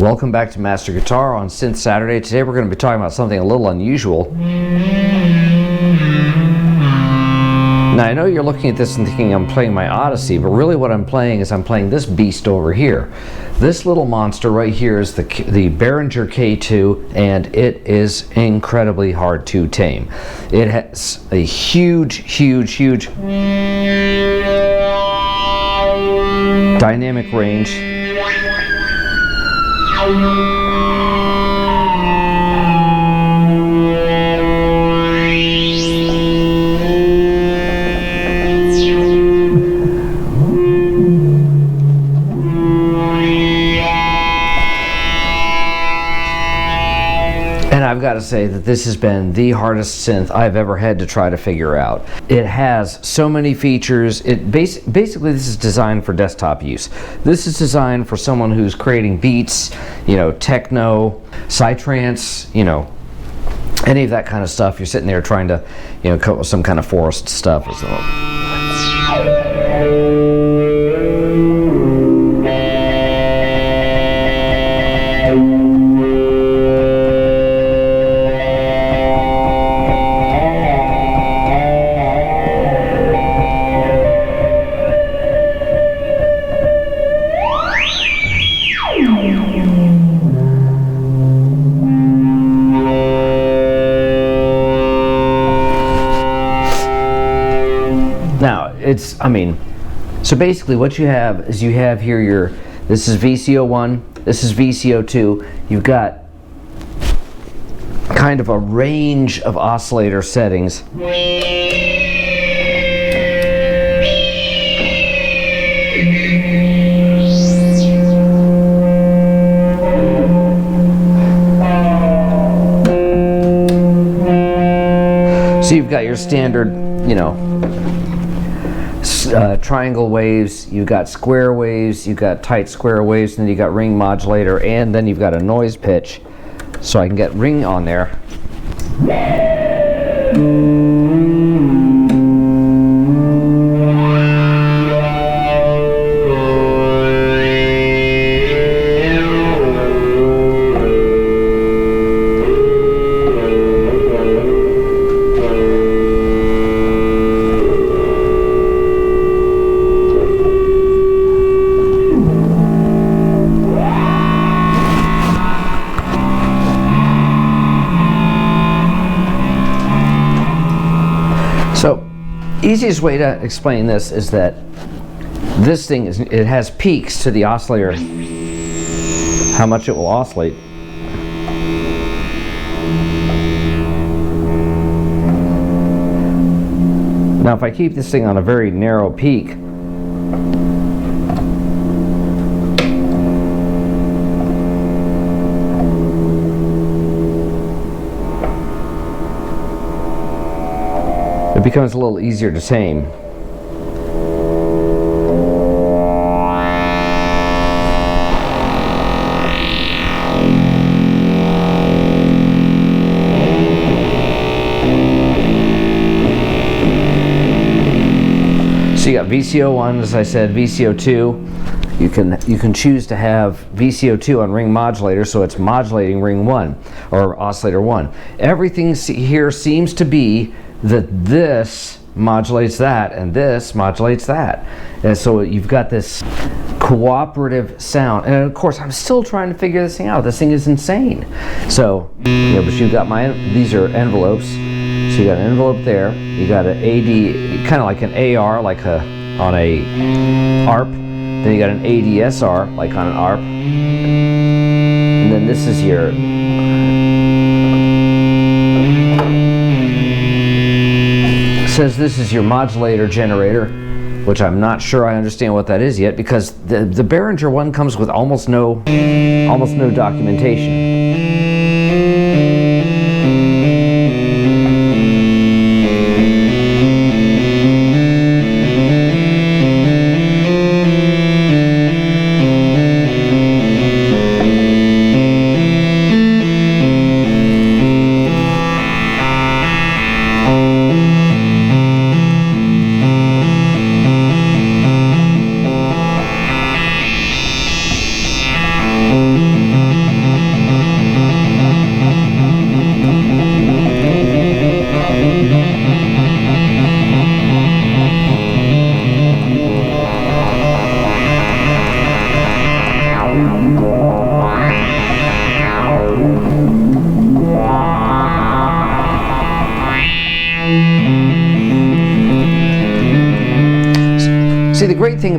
Welcome back to Master Guitar on Synth Saturday. Today we're going to be talking about something a little unusual. Now I know you're looking at this and thinking I'm playing my Odyssey, but really what I'm playing is I'm playing this beast over here. This little monster right here is the Behringer K2, and it is incredibly hard to tame. It has a huge dynamic range. And I've got to say that this has been the hardest synth I've ever had to try to figure out. It has so many features. Basically this is designed for desktop use. This is designed for someone who's creating beats, you know, techno, psytrance, you know, any of that kind of stuff. You're sitting there trying to, you know, come up with some kind of forest stuff or something. Now, so basically what you have is you have here this is VCO1, this is VCO2. You've got kind of a range of oscillator settings. So you've got your standard, you know, triangle waves, you've got square waves, you've got tight square waves, and then you've got ring modulator, and then you've got a noise pitch, so I can get ring on there. So, easiest way to explain this is that this thing it has peaks to the oscillator, how much it will oscillate. Now if I keep this thing on a very narrow peak, it becomes a little easier to tame. So you got VCO1, as I said, VCO2. You can choose to have VCO2 on ring modulator, so it's modulating ring 1 or oscillator 1. Everything here seems to be that this modulates that and this modulates that, and so you've got this cooperative sound. And of course I'm still trying to figure this thing out. This thing is insane. So you know, but you've got these are envelopes, so you got an envelope there, you got an AD, kind of like an AR, like on a ARP, then you got an ADSR like on an ARP, and then this is your says this is your modulator generator, which I'm not sure I understand what that is yet, because the Behringer one comes with almost no documentation. See, the great thing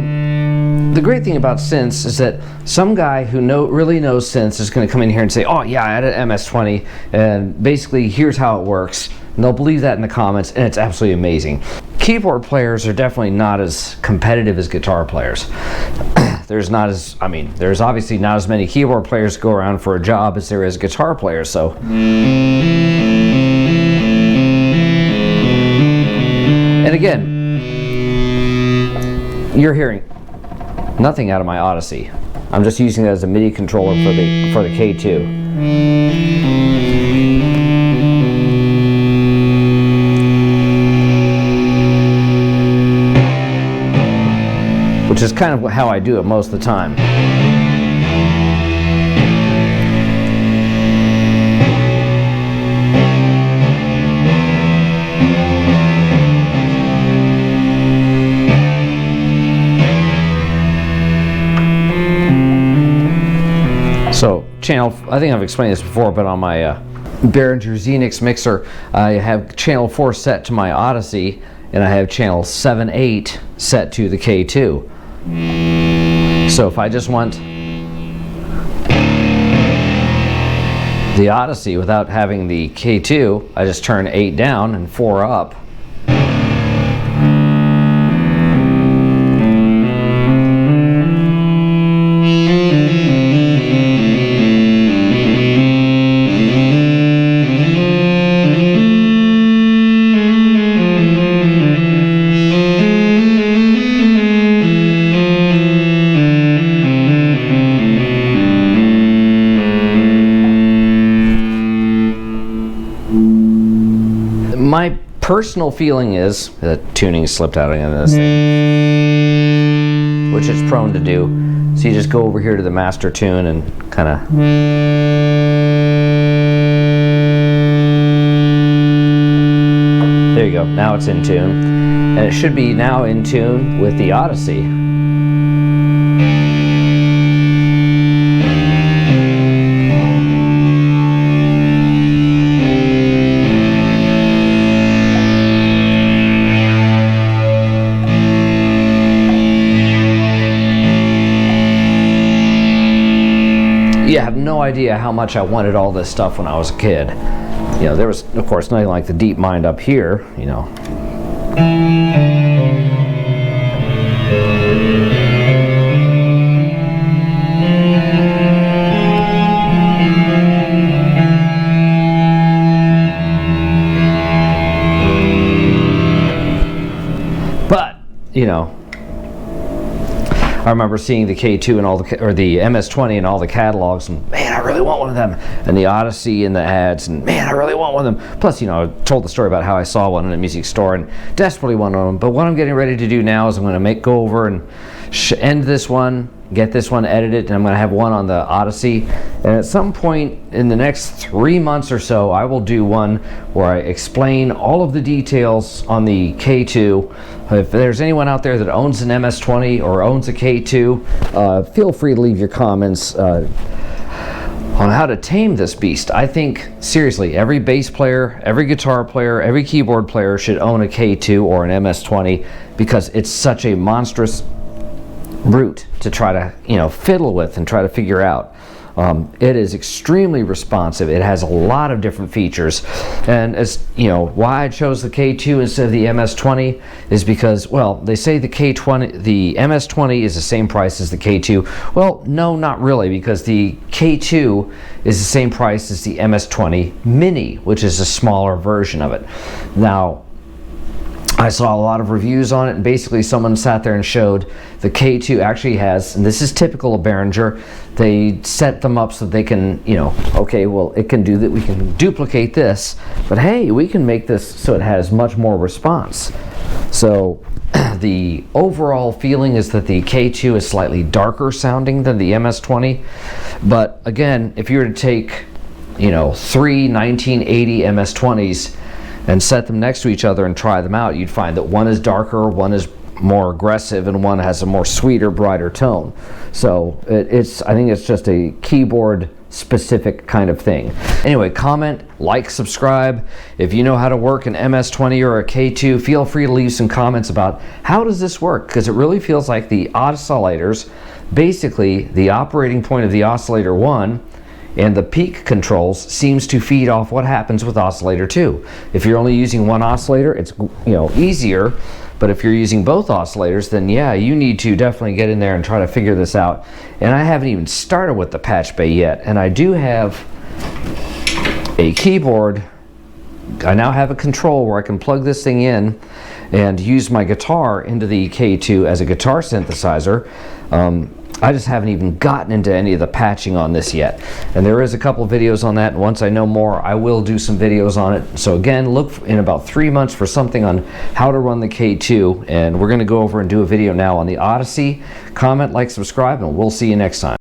about synths is that some guy who really knows synths is going to come in here and say, oh yeah, I had an MS-20 and basically here's how it works, and they'll believe that in the comments, and it's absolutely amazing. Keyboard players are definitely not as competitive as guitar players. There's obviously not as many keyboard players go around for a job as there is guitar players, so. And again, you're hearing nothing out of my Odyssey. I'm just using it as a MIDI controller for the K2. Which is kind of how I do it most of the time. So channel, I think I've explained this before, but on my Behringer Xenix mixer, I have channel 4 set to my Odyssey, and I have channel 7/8 set to the K2. So if I just want the Odyssey without having the K2, I just turn 8 down and 4 up. My personal feeling is that tuning slipped out again in this thing, which it's prone to do. So you just go over here to the master tune and kind of. There you go. Now it's in tune, and it should be now in tune with the Odyssey. Yeah, I have no idea how much I wanted all this stuff when I was a kid. You know, there was, of course, nothing like the deep mind up here, you know. But, you know, I remember seeing the K2 and all the MS-20 and all the catalogs, and man, I really want one of them. And the Odyssey and the ads, and man, I really want one of them. Plus, you know, I told the story about how I saw one in a music store and desperately wanted one. But what I'm getting ready to do now is I'm going to go over and end this one, get this one edited, and I'm going to have one on the Odyssey. And at some point in the next 3 months or so, I will do one where I explain all of the details on the K2. If there's anyone out there that owns an MS-20 or owns a K2, feel free to leave your comments on how to tame this beast. I think, seriously, every bass player, every guitar player, every keyboard player should own a K2 or an MS-20 because it's such a monstrous brute to try to, you know, fiddle with and try to figure out. It is extremely responsive. It has a lot of different features, and as you know, why I chose the K2 instead of the MS-20 is because, well, they say the MS-20 is the same price as the K2. Well, no, not really, because the K2 is the same price as the MS-20 Mini, which is a smaller version of it. Now, I saw a lot of reviews on it, and basically someone sat there and showed the K2 actually has, and this is typical of Behringer, they set them up so they can, you know, okay, well, it can do that, we can duplicate this, but hey, we can make this so it has much more response. So the overall feeling is that the K2 is slightly darker sounding than the MS-20, but again, if you were to take, you know, 3 1980 MS-20s and set them next to each other and try them out, you'd find that one is darker, one is more aggressive, and one has a more sweeter, brighter tone. So I think it's just a keyboard specific kind of thing. Anyway, comment, like, subscribe. If you know how to work an MS-20 or a K2, feel free to leave some comments about how does this work, because it really feels like the oscillators, basically the operating point of the oscillator 1 and the peak controls seems to feed off what happens with oscillator 2. If you're only using one oscillator, it's easier, but if you're using both oscillators, then yeah, you need to definitely get in there and try to figure this out. And I haven't even started with the patch bay yet, and I do have a keyboard. I now have a control where I can plug this thing in and use my guitar into the K2 as a guitar synthesizer. I just haven't even gotten into any of the patching on this yet, and there is a couple videos on that, and once I know more I will do some videos on it. So again, look in about 3 months for something on how to run the K2, and we're going to go over and do a video now on the Odyssey. Comment, like, subscribe, and we'll see you next time.